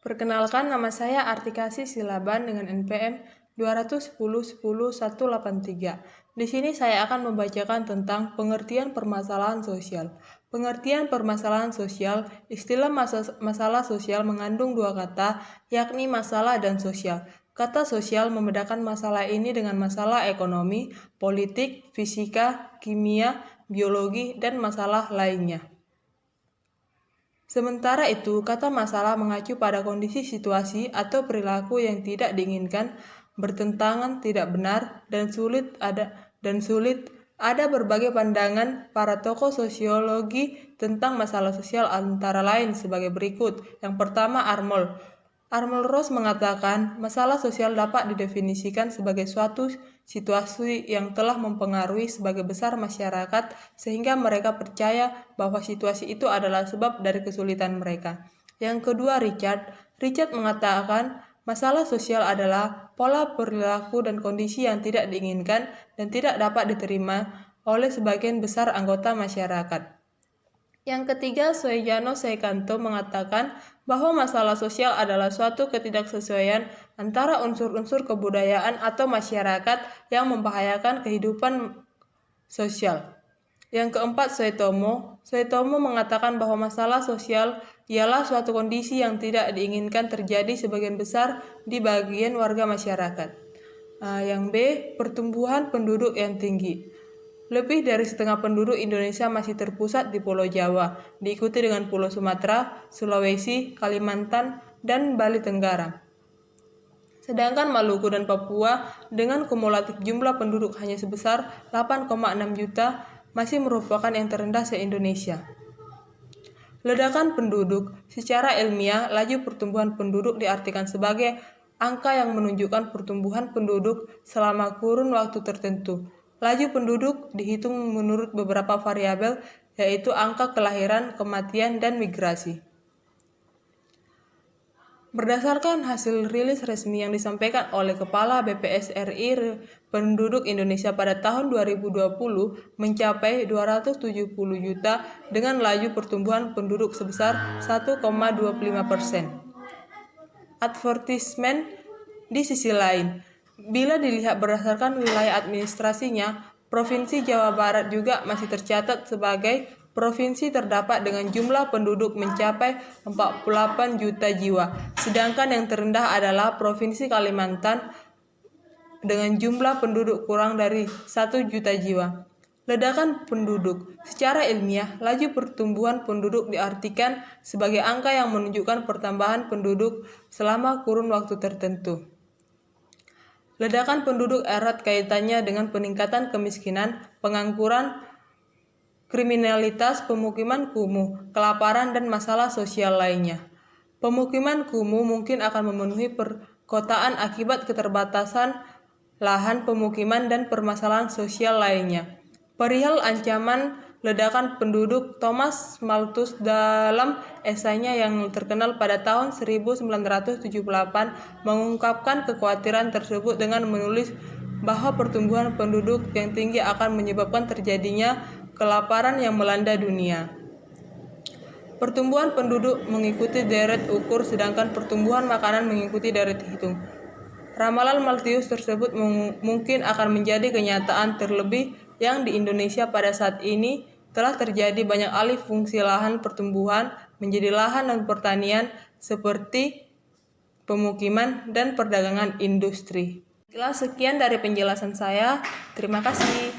Perkenalkan, nama saya Artikasi Silaban dengan NPM 210100183. Di sini saya akan membacakan tentang pengertian permasalahan sosial. Pengertian permasalahan sosial, istilah masalah sosial mengandung dua kata, yakni masalah dan sosial. Kata sosial membedakan masalah ini dengan masalah ekonomi, politik, fisika, kimia, biologi, dan masalah lainnya. Sementara itu, kata masalah mengacu pada kondisi situasi atau perilaku yang tidak diinginkan, bertentangan, tidak benar, dan sulit ada berbagai pandangan para tokoh sosiologi tentang masalah sosial antara lain sebagai berikut. Yang pertama, Arnold Ross mengatakan, masalah sosial dapat didefinisikan sebagai suatu situasi yang telah mempengaruhi sebagian besar masyarakat sehingga mereka percaya bahwa situasi itu adalah sebab dari kesulitan mereka. Yang kedua, Richard mengatakan, masalah sosial adalah pola perilaku dan kondisi yang tidak diinginkan dan tidak dapat diterima oleh sebagian besar anggota masyarakat. Yang ketiga, Soejano Seikanto mengatakan bahwa masalah sosial adalah suatu ketidaksesuaian antara unsur-unsur kebudayaan atau masyarakat yang membahayakan kehidupan sosial. Yang keempat, Suetomo mengatakan bahwa masalah sosial ialah suatu kondisi yang tidak diinginkan terjadi sebagian besar di bagian warga masyarakat. Yang B, pertumbuhan penduduk yang tinggi. Lebih dari setengah penduduk Indonesia masih terpusat di Pulau Jawa, diikuti dengan Pulau Sumatera, Sulawesi, Kalimantan, dan Bali Tenggara. Sedangkan Maluku dan Papua dengan kumulatif jumlah penduduk hanya sebesar 8,6 juta masih merupakan yang terendah se-Indonesia. Ledakan penduduk. Secara ilmiah, laju pertumbuhan penduduk diartikan sebagai angka yang menunjukkan pertumbuhan penduduk selama kurun waktu tertentu. Laju penduduk dihitung menurut beberapa variabel, yaitu angka kelahiran, kematian, dan migrasi. Berdasarkan hasil rilis resmi yang disampaikan oleh Kepala BPS RI, penduduk Indonesia pada tahun 2020 mencapai 270 juta dengan laju pertumbuhan penduduk sebesar 1,25%. Advertisement di sisi lain. Bila dilihat berdasarkan wilayah administrasinya, Provinsi Jawa Barat juga masih tercatat sebagai provinsi terdapat dengan jumlah penduduk mencapai 48 juta jiwa. Sedangkan yang terendah adalah Provinsi Kalimantan dengan jumlah penduduk kurang dari 1 juta jiwa. Ledakan penduduk. Secara ilmiah, laju pertumbuhan penduduk diartikan sebagai angka yang menunjukkan pertambahan penduduk selama kurun waktu tertentu. Ledakan penduduk erat kaitannya dengan peningkatan kemiskinan, pengangguran, kriminalitas, pemukiman kumuh, kelaparan, dan masalah sosial lainnya. Pemukiman kumuh mungkin akan memenuhi perkotaan akibat keterbatasan lahan pemukiman dan permasalahan sosial lainnya. Perihal ancaman ledakan penduduk, Thomas Malthus dalam esainya yang terkenal pada tahun 1978 mengungkapkan kekhawatiran tersebut dengan menulis bahwa pertumbuhan penduduk yang tinggi akan menyebabkan terjadinya kelaparan yang melanda dunia. Pertumbuhan penduduk mengikuti deret ukur, sedangkan pertumbuhan makanan mengikuti deret hitung. Ramalan Malthus tersebut mungkin akan menjadi kenyataan, terlebih yang di Indonesia pada saat ini telah terjadi banyak alih fungsi lahan pertumbuhan menjadi lahan dan pertanian seperti pemukiman dan perdagangan industri. Sekian dari penjelasan saya. Terima kasih.